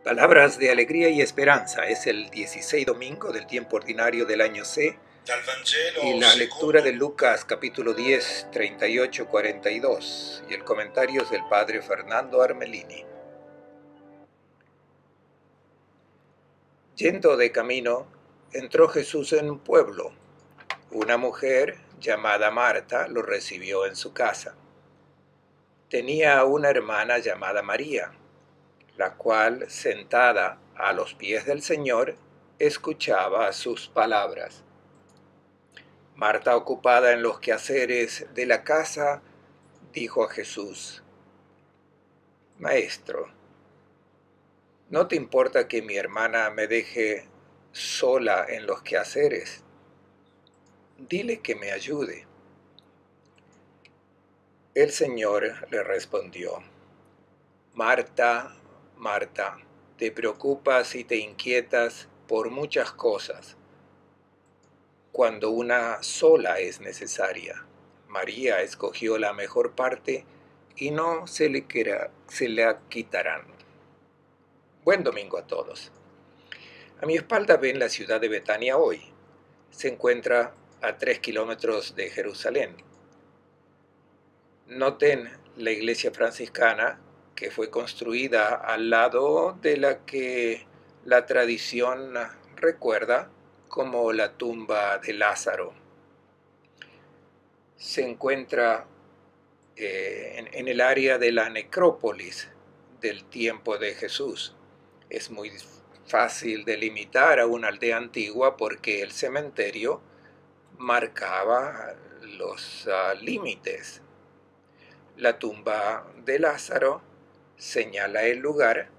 Palabras de alegría y esperanza. Es el 16 domingo del tiempo ordinario del año C y la lectura de Lucas capítulo 10, 38-42 y el comentario es del padre Fernando Armelini. Yendo de camino, entró Jesús en un pueblo. Una mujer llamada Marta lo recibió en su casa. Tenía una hermana llamada María, la cual, sentada a los pies del Señor, escuchaba sus palabras. Marta, ocupada en los quehaceres de la casa, dijo a Jesús: Maestro, ¿no te importa que mi hermana me deje sola en los quehaceres? Dile que me ayude. El Señor le respondió: Marta, Marta, te preocupas y te inquietas por muchas cosas, cuando una sola es necesaria. María escogió la mejor parte y no se la quitarán. Buen domingo a todos. A mi espalda ven la ciudad de Betania hoy. Se encuentra a 3 kilómetros de Jerusalén. Noten la iglesia franciscana, que fue construida al lado de la que la tradición recuerda como la tumba de Lázaro. Se encuentra en el área de la necrópolis del tiempo de Jesús. Es muy fácil delimitar a una aldea antigua porque el cementerio marcaba los límites. La tumba de Lázaro señala el lugar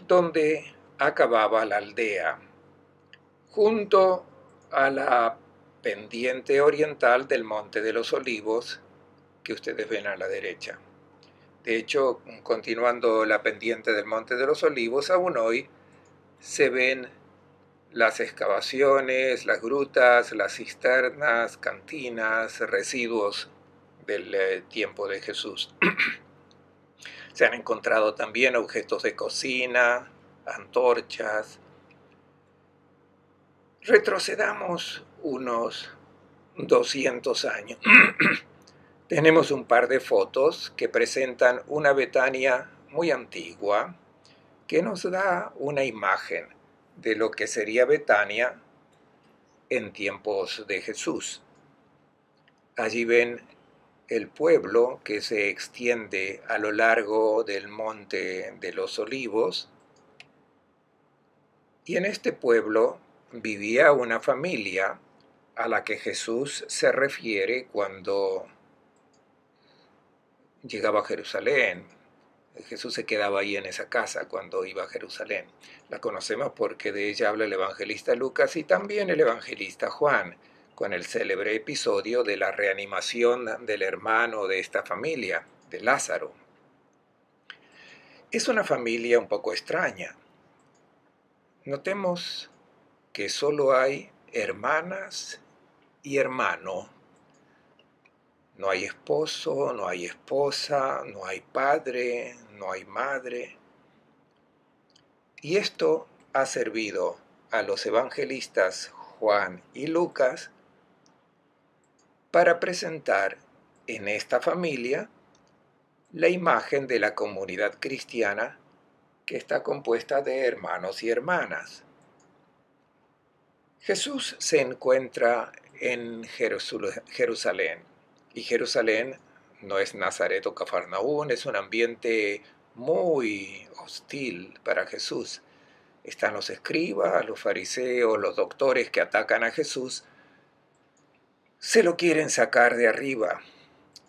donde acababa la aldea, junto a la pendiente oriental del Monte de los Olivos que ustedes ven a la derecha. De hecho, continuando la pendiente del Monte de los Olivos, aún hoy se ven las excavaciones, las grutas, las cisternas, cantinas, residuos del tiempo de Jesús. Se han encontrado también objetos de cocina, antorchas. Retrocedamos unos 200 años. Tenemos un par de fotos que presentan una Betania muy antigua que nos da una imagen de lo que sería Betania en tiempos de Jesús. Allí ven el pueblo que se extiende a lo largo del Monte de los Olivos, y en este pueblo vivía una familia a la que Jesús se refiere cuando llegaba a Jerusalén. Jesús se quedaba ahí en esa casa cuando iba a Jerusalén. La conocemos porque de ella habla el evangelista Lucas y también el evangelista Juan, con el célebre episodio de la reanimación del hermano de esta familia, de Lázaro. Es una familia un poco extraña. Notemos que solo hay hermanas y hermano. No hay esposo, no hay esposa, no hay padre, no hay madre. Y esto ha servido a los evangelistas Juan y Lucas para presentar en esta familia la imagen de la comunidad cristiana que está compuesta de hermanos y hermanas. Jesús se encuentra en Jerusalén, y Jerusalén no es Nazaret o Cafarnaún, es un ambiente muy hostil para Jesús. Están los escribas, los fariseos, los doctores que atacan a Jesús, se lo quieren sacar de arriba.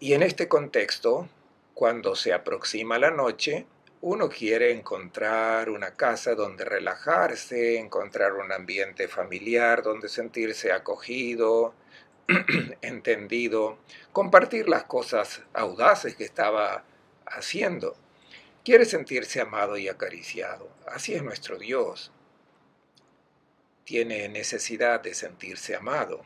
Y en este contexto, cuando se aproxima la noche, uno quiere encontrar una casa donde relajarse, encontrar un ambiente familiar donde sentirse acogido, entendido, compartir las cosas audaces que estaba haciendo. Quiere sentirse amado y acariciado. Así es nuestro Dios. Tiene necesidad de sentirse amado.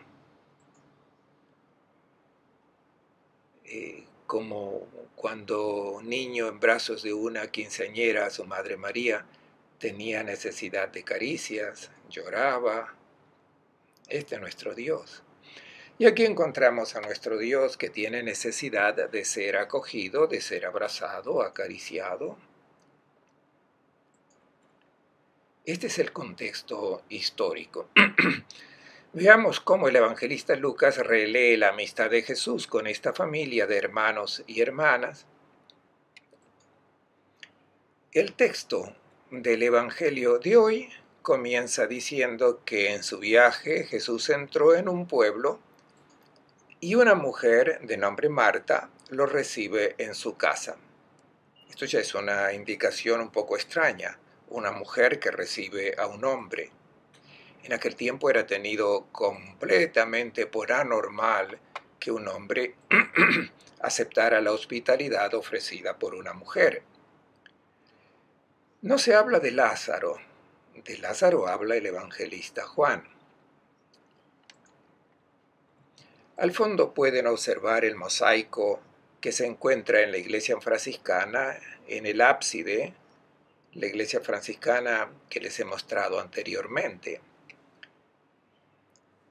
Como cuando niño en brazos de una quinceañera, su madre María, tenía necesidad de caricias, lloraba. Este es nuestro Dios. Y aquí encontramos a nuestro Dios que tiene necesidad de ser acogido, de ser abrazado, acariciado. Este es el contexto histórico. Veamos cómo el evangelista Lucas relee la amistad de Jesús con esta familia de hermanos y hermanas. El texto del Evangelio de hoy comienza diciendo que en su viaje Jesús entró en un pueblo y una mujer de nombre Marta lo recibe en su casa. Esto ya es una indicación un poco extraña, una mujer que recibe a un hombre. En aquel tiempo era tenido completamente por anormal que un hombre aceptara la hospitalidad ofrecida por una mujer. No se habla de Lázaro habla el evangelista Juan. Al fondo pueden observar el mosaico que se encuentra en la iglesia franciscana, en el ábside, la iglesia franciscana que les he mostrado anteriormente.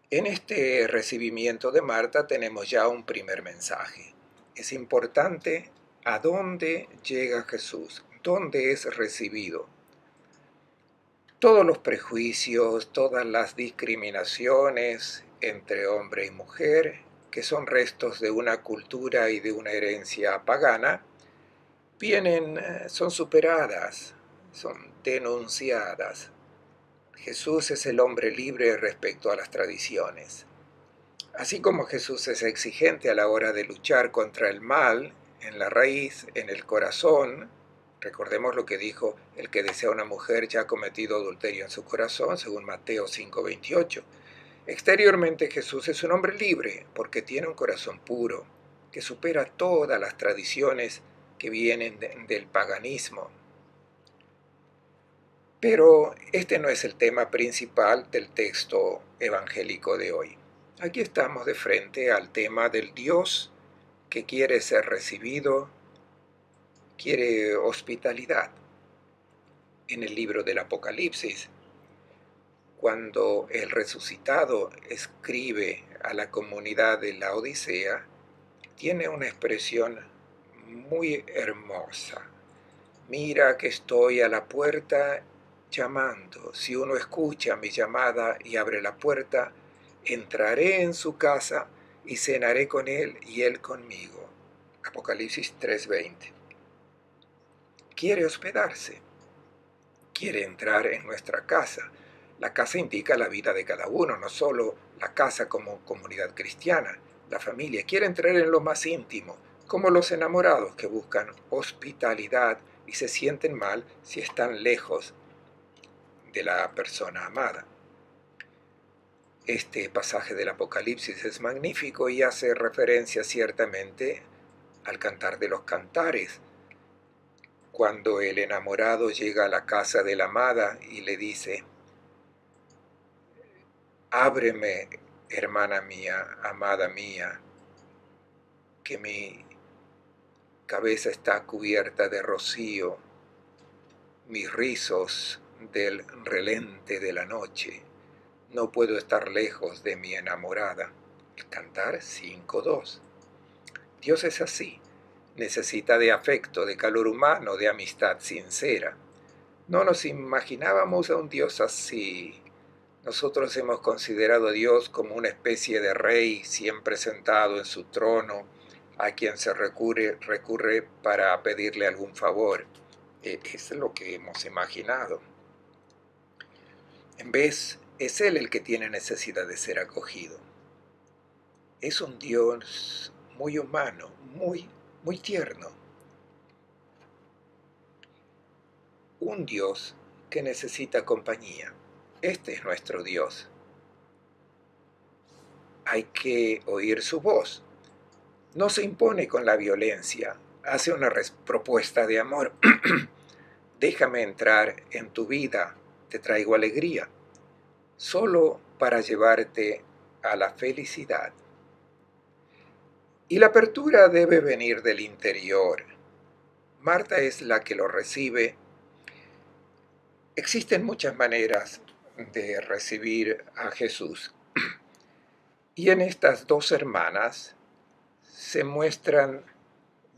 En este recibimiento de Marta tenemos ya un primer mensaje. Es importante a dónde llega Jesús, dónde es recibido. Todos los prejuicios, todas las discriminaciones entre hombre y mujer, que son restos de una cultura y de una herencia pagana, son superadas, son denunciadas. Jesús es el hombre libre respecto a las tradiciones. Así como Jesús es exigente a la hora de luchar contra el mal, en la raíz, en el corazón, recordemos lo que dijo: el que desea una mujer ya ha cometido adulterio en su corazón, según Mateo 5:28. Exteriormente Jesús es un hombre libre porque tiene un corazón puro, que supera todas las tradiciones que vienen del paganismo. Pero este no es el tema principal del texto evangélico de hoy. Aquí estamos de frente al tema del Dios que quiere ser recibido, quiere hospitalidad. En el libro del Apocalipsis, cuando el resucitado escribe a la comunidad de la Odisea, tiene una expresión muy hermosa. Mira que estoy a la puerta llamando. Si uno escucha mi llamada y abre la puerta, entraré en su casa y cenaré con él y él conmigo. Apocalipsis 3:20. Quiere hospedarse, quiere entrar en nuestra casa. La casa indica la vida de cada uno, no solo la casa como comunidad cristiana. La familia quiere entrar en lo más íntimo, como los enamorados que buscan hospitalidad y se sienten mal si están lejos de la persona amada. Este pasaje del Apocalipsis es magnífico y hace referencia ciertamente al Cantar de los Cantares, cuando el enamorado llega a la casa de la amada y le dice: ábreme, hermana mía, amada mía, que mi cabeza está cubierta de rocío, mis rizos del relente de la noche, no puedo estar lejos de mi enamorada. El Cantar 5:2. Dios es así, necesita de afecto, de calor humano, de amistad sincera. No nos imaginábamos a un Dios así. Nosotros hemos considerado a Dios como una especie de rey siempre sentado en su trono, a quien se recurre para pedirle algún favor. Es lo que hemos imaginado. En vez, es Él el que tiene necesidad de ser acogido. Es un Dios muy humano, muy tierno. Un Dios que necesita compañía. Este es nuestro Dios. Hay que oír su voz. No se impone con la violencia, hace una propuesta de amor. Déjame entrar en tu vida, te traigo alegría, solo para llevarte a la felicidad. Y la apertura debe venir del interior. Marta es la que lo recibe Existen muchas maneras de recibir a Jesús. Y en estas dos hermanas se muestran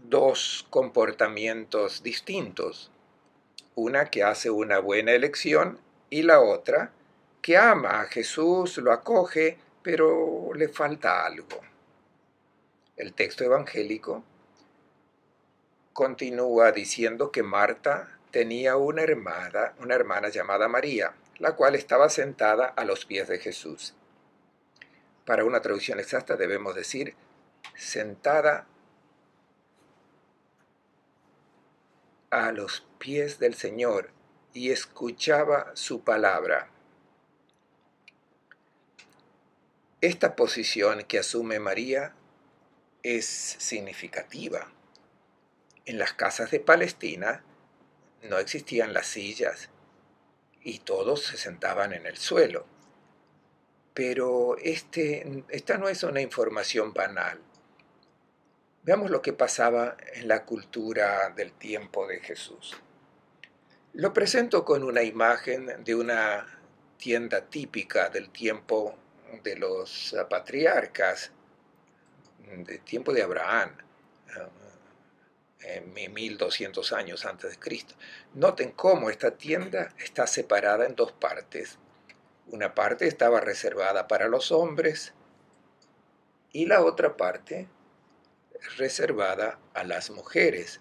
dos comportamientos distintos. Una que hace una buena elección y la otra que ama a Jesús, lo acoge, pero le falta algo. El texto evangélico continúa diciendo que Marta tenía una hermana llamada María, la cual estaba sentada a los pies de Jesús. Para una traducción exacta debemos decir sentada a los pies del Señor y escuchaba su palabra. Esta posición que asume María es significativa. En las casas de Palestina no existían las sillas y todos se sentaban en el suelo. Pero esta no es una información banal. Veamos lo que pasaba en la cultura del tiempo de Jesús. Lo presento con una imagen de una tienda típica del tiempo de los patriarcas, del tiempo de Abraham, en 1200 años antes de Cristo. Noten cómo esta tienda está separada en dos partes. Una parte estaba reservada para los hombres y la otra parte reservada a las mujeres.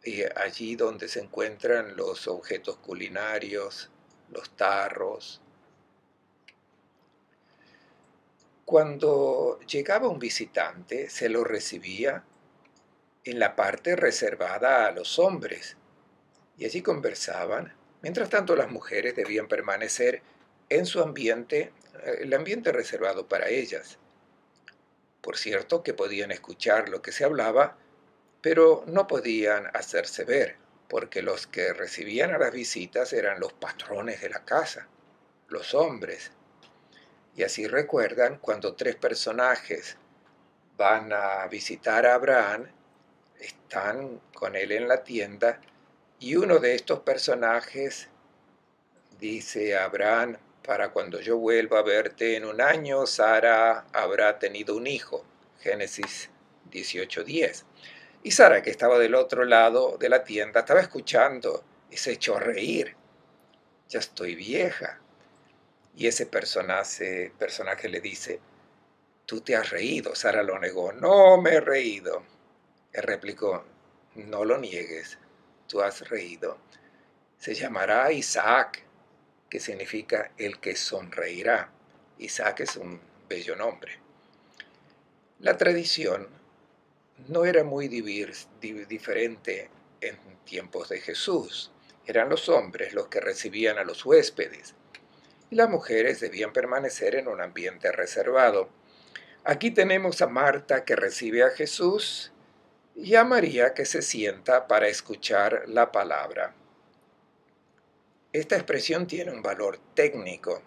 Y allí donde se encuentran los objetos culinarios, los tarros. Cuando llegaba un visitante, se lo recibía en la parte reservada a los hombres, y allí conversaban. Mientras tanto, las mujeres debían permanecer en su ambiente, el ambiente reservado para ellas. Por cierto, que podían escuchar lo que se hablaba, pero no podían hacerse ver, porque los que recibían a las visitas eran los patrones de la casa, los hombres. Y así recuerdan cuando tres personajes van a visitar a Abraham, están con él en la tienda, y uno de estos personajes dice a Abraham: para cuando yo vuelva a verte en un año, Sara habrá tenido un hijo. Génesis 18:10. Y Sara, que estaba del otro lado de la tienda, estaba escuchando y se echó a reír. Ya estoy vieja. Y ese personaje le dice: tú te has reído. Sara lo negó. No me he reído. Él replicó: no lo niegues, tú has reído. Se llamará Isaac, que significa el que sonreirá. Isaac es un bello nombre. La tradición no era muy diferente en tiempos de Jesús. Eran los hombres los que recibían a los huéspedes y las mujeres debían permanecer en un ambiente reservado. Aquí tenemos a Marta, que recibe a Jesús, y a María, que se sienta para escuchar la palabra. Esta expresión tiene un valor técnico,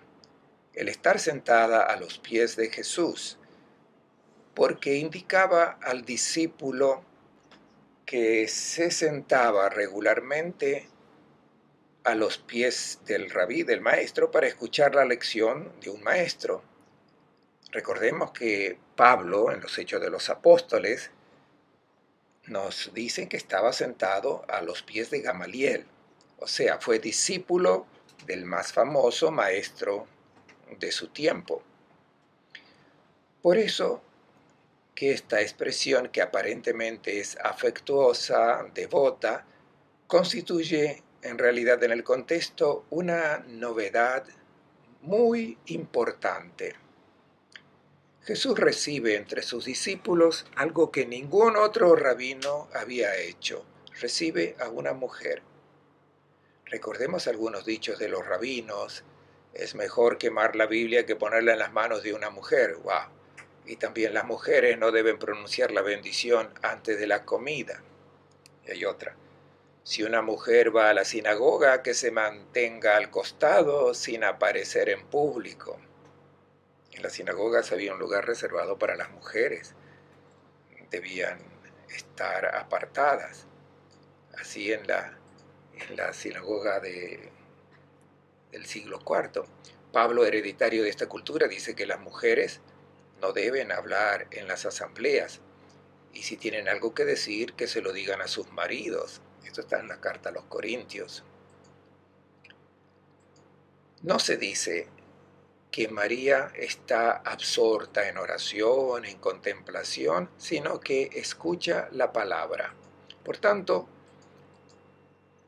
el estar sentada a los pies de Jesús, porque indicaba al discípulo que se sentaba regularmente a los pies del rabí, del maestro, para escuchar la lección de un maestro. Recordemos que Pablo, en los Hechos de los Apóstoles, nos dicen que estaba sentado a los pies de Gamaliel, o sea, fue discípulo del más famoso maestro de su tiempo. Por eso que esta expresión, que aparentemente es afectuosa, devota, constituye en realidad en el contexto una novedad muy importante. Jesús recibe entre sus discípulos algo que ningún otro rabino había hecho. Recibe a una mujer. Recordemos algunos dichos de los rabinos: es mejor quemar la Biblia que ponerla en las manos de una mujer. ¡Wow! Y también las mujeres no deben pronunciar la bendición antes de la comida. Y hay otra: si una mujer va a la sinagoga, que se mantenga al costado sin aparecer en público. En las sinagogas había un lugar reservado para las mujeres. Debían estar apartadas. Así en la en la sinagoga del siglo IV. Pablo, hereditario de esta cultura, dice que las mujeres no deben hablar en las asambleas y si tienen algo que decir, que se lo digan a sus maridos. Esto está en la carta a los Corintios. No se dice que María está absorta en oración, en contemplación, sino que escucha la palabra. Por tanto,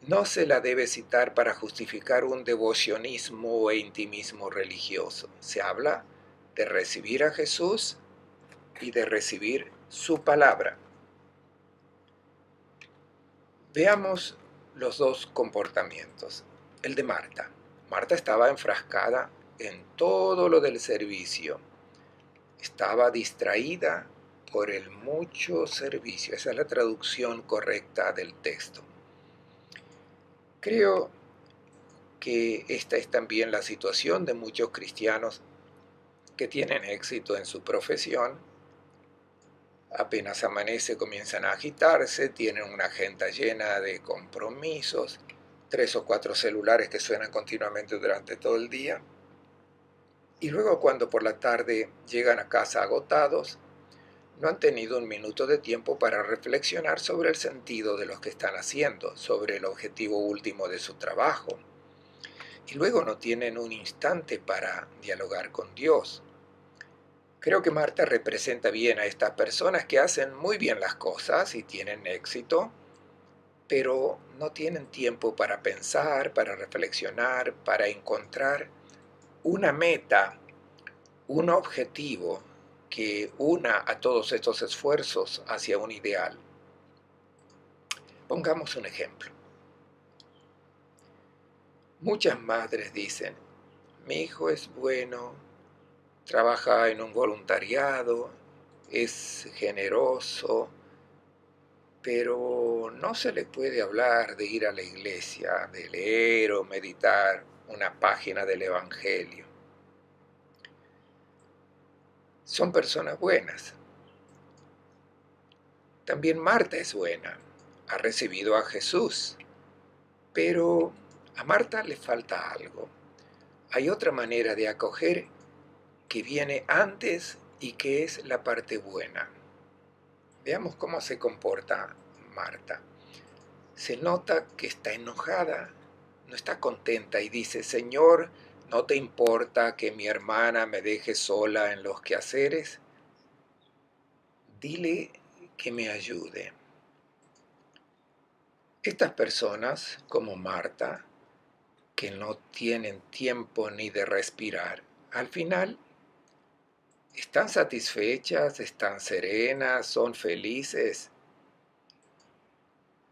no se la debe citar para justificar un devocionismo o intimismo religioso. Se habla de recibir a Jesús y de recibir su palabra. Veamos los dos comportamientos. El de Marta. Marta estaba enfrascada en todo lo del servicio. Estaba distraída por el mucho servicio. Esa es la traducción correcta del texto. Creo que esta es también la situación de muchos cristianos que tienen éxito en su profesión. Apenas amanece comienzan a agitarse, tienen una agenda llena de compromisos, 3 o 4 celulares que suenan continuamente durante todo el día. Y luego cuando por la tarde llegan a casa agotados, no han tenido un minuto de tiempo para reflexionar sobre el sentido de lo que están haciendo, sobre el objetivo último de su trabajo. Y luego no tienen un instante para dialogar con Dios. Creo que Marta representa bien a estas personas que hacen muy bien las cosas y tienen éxito, pero no tienen tiempo para pensar, para reflexionar, para encontrar una meta, un objetivo que una a todos estos esfuerzos hacia un ideal. Pongamos un ejemplo. Muchas madres dicen, mi hijo es bueno, trabaja en un voluntariado, es generoso, pero no se le puede hablar de ir a la iglesia, de leer o meditar una página del Evangelio. Son personas buenas. También Marta es buena, ha recibido a Jesús, pero a Marta le falta algo. Hay otra manera de acoger que viene antes y que es la parte buena. Veamos cómo se comporta Marta. Se nota que está enojada, no está contenta y dice, Señor, ¿no te importa que mi hermana me deje sola en los quehaceres? Dile que me ayude. Estas personas, como Marta, que no tienen tiempo ni de respirar, al final están satisfechas, están serenas, son felices.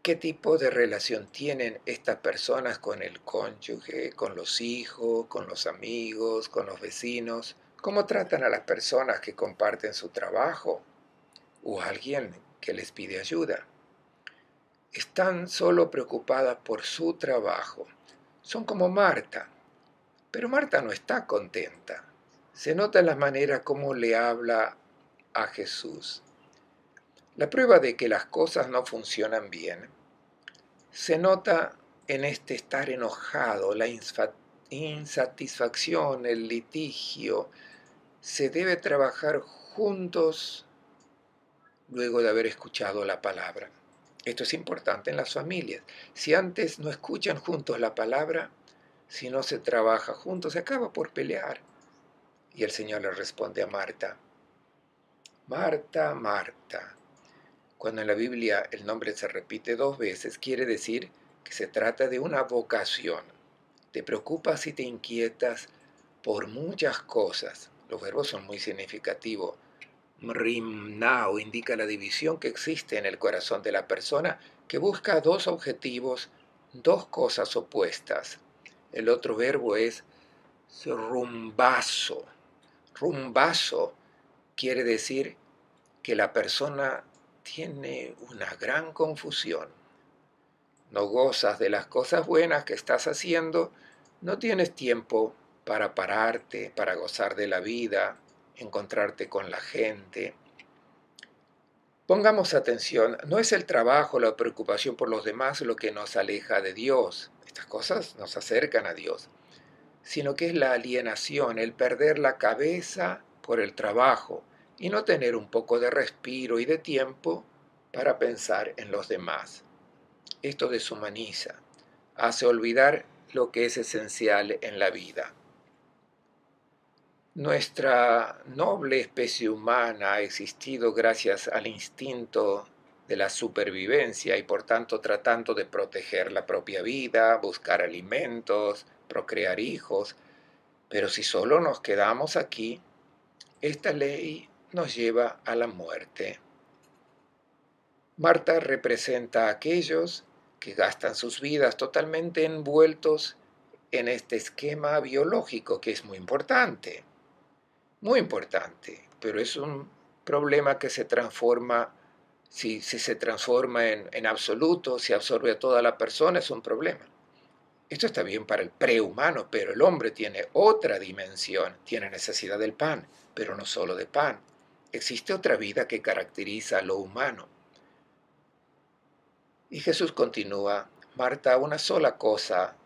¿Qué tipo de relación tienen estas personas con el cónyuge, con los hijos, con los amigos, con los vecinos? ¿Cómo tratan a las personas que comparten su trabajo o a alguien que les pide ayuda? Están solo preocupadas por su trabajo. Son como Marta, pero Marta no está contenta. Se nota en la manera como le habla a Jesús. La prueba de que las cosas no funcionan bien se nota en este estar enojado, la insatisfacción, el litigio. Se debe trabajar juntos luego de haber escuchado la palabra. Esto es importante en las familias. Si antes no escuchan juntos la palabra, si no se trabaja juntos, se acaba por pelear. Y el Señor le responde a Marta, Marta, Marta. Cuando en la Biblia el nombre se repite 2 veces, quiere decir que se trata de una vocación. Te preocupas y te inquietas por muchas cosas. Los verbos son muy significativos. Mrimnao indica la división que existe en el corazón de la persona que busca 2 objetivos, 2 cosas opuestas. El otro verbo es rumbazo. Rumbazo quiere decir que la persona tiene una gran confusión. No gozas de las cosas buenas que estás haciendo, no tienes tiempo para pararte, para gozar de la vida, encontrarte con la gente. Pongamos atención, no es el trabajo, la preocupación por los demás lo que nos aleja de Dios. Estas cosas nos acercan a Dios, sino que es la alienación, el perder la cabeza por el trabajo y no tener un poco de respiro y de tiempo para pensar en los demás. Esto deshumaniza, hace olvidar lo que es esencial en la vida. Nuestra noble especie humana ha existido gracias al instinto de la supervivencia y por tanto tratando de proteger la propia vida, buscar alimentos, procrear hijos. Pero si solo nos quedamos aquí, esta ley nos lleva a la muerte. Marta representa a aquellos que gastan sus vidas totalmente envueltos en este esquema biológico que es muy importante, pero es un problema que se transforma, si se transforma en absoluto, si absorbe a toda la persona, es un problema. Esto está bien para el prehumano, pero el hombre tiene otra dimensión, tiene necesidad del pan, pero no solo de pan. Existe otra vida que caracteriza a lo humano. Y Jesús continúa, Marta, una sola cosa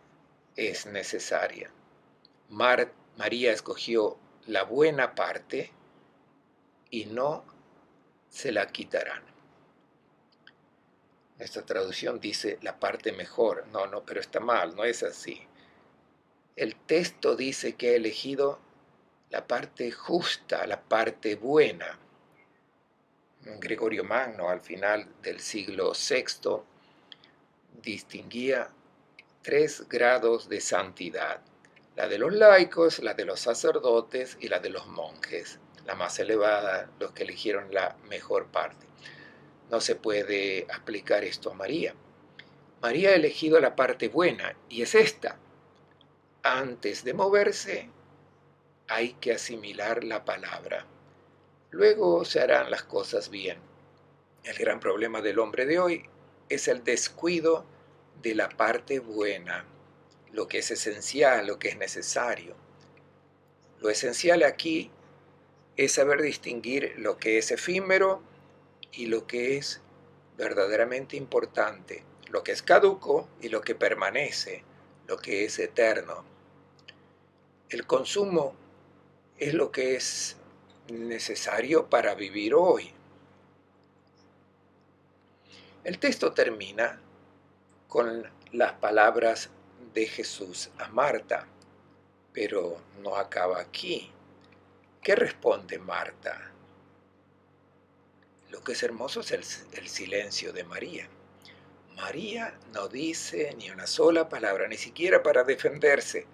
es necesaria. María escogió la buena parte y no se la quitarán. Esta traducción dice la parte mejor. No, pero está mal, no es así. El texto dice que ha elegido la parte justa, la parte buena. Gregorio Magno, al final del siglo VI, distinguía 3 grados de santidad: la de los laicos, la de los sacerdotes y la de los monjes. La más elevada, los que eligieron la mejor parte. No se puede aplicar esto a María. María ha elegido la parte buena y es esta. Antes de moverse, hay que asimilar la palabra. Luego se harán las cosas bien. El gran problema del hombre de hoy es el descuido de la parte buena, lo que es esencial, lo que es necesario. Lo esencial aquí es saber distinguir lo que es efímero y lo que es verdaderamente importante, lo que es caduco y lo que permanece, lo que es eterno. El consumo es lo que es necesario para vivir hoy. El texto termina con las palabras de Jesús a Marta, pero no acaba aquí. ¿Qué responde Marta? Lo que es hermoso es el silencio de María. María no dice ni una sola palabra, ni siquiera para defenderse,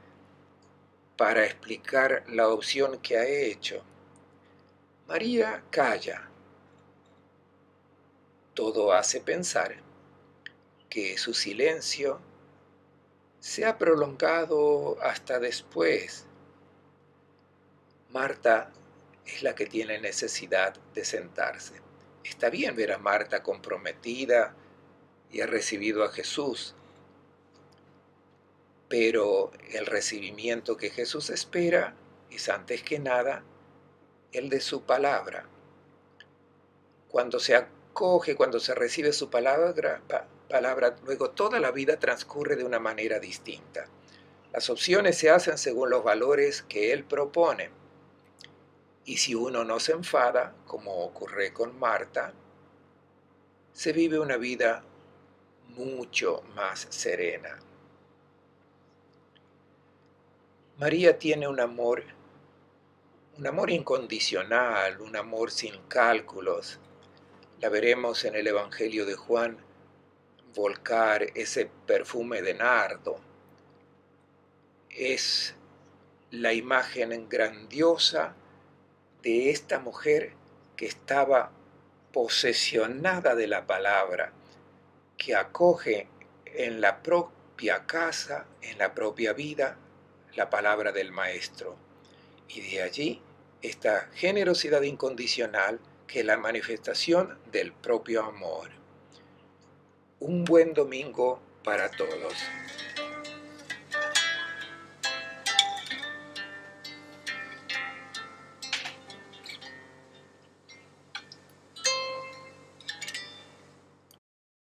para explicar la opción que ha hecho. María calla. Todo hace pensar que su silencio se ha prolongado hasta después. Marta es la que tiene necesidad de sentarse. Está bien ver a Marta comprometida y ha recibido a Jesús, pero el recibimiento que Jesús espera es antes que nada el de su palabra. Cuando se acoge, cuando se recibe su palabra, luego toda la vida transcurre de una manera distinta. Las opciones se hacen según los valores que Él propone. Y si uno no se enfada, como ocurre con Marta, se vive una vida mucho más serena. María tiene un amor incondicional, un amor sin cálculos. La veremos en el Evangelio de Juan volcar ese perfume de nardo. Es la imagen grandiosa de esta mujer que estaba posesionada de la palabra, que acoge en la propia casa, en la propia vida, la palabra del Maestro. Y de allí esta generosidad incondicional que es la manifestación del propio amor. Un buen domingo para todos.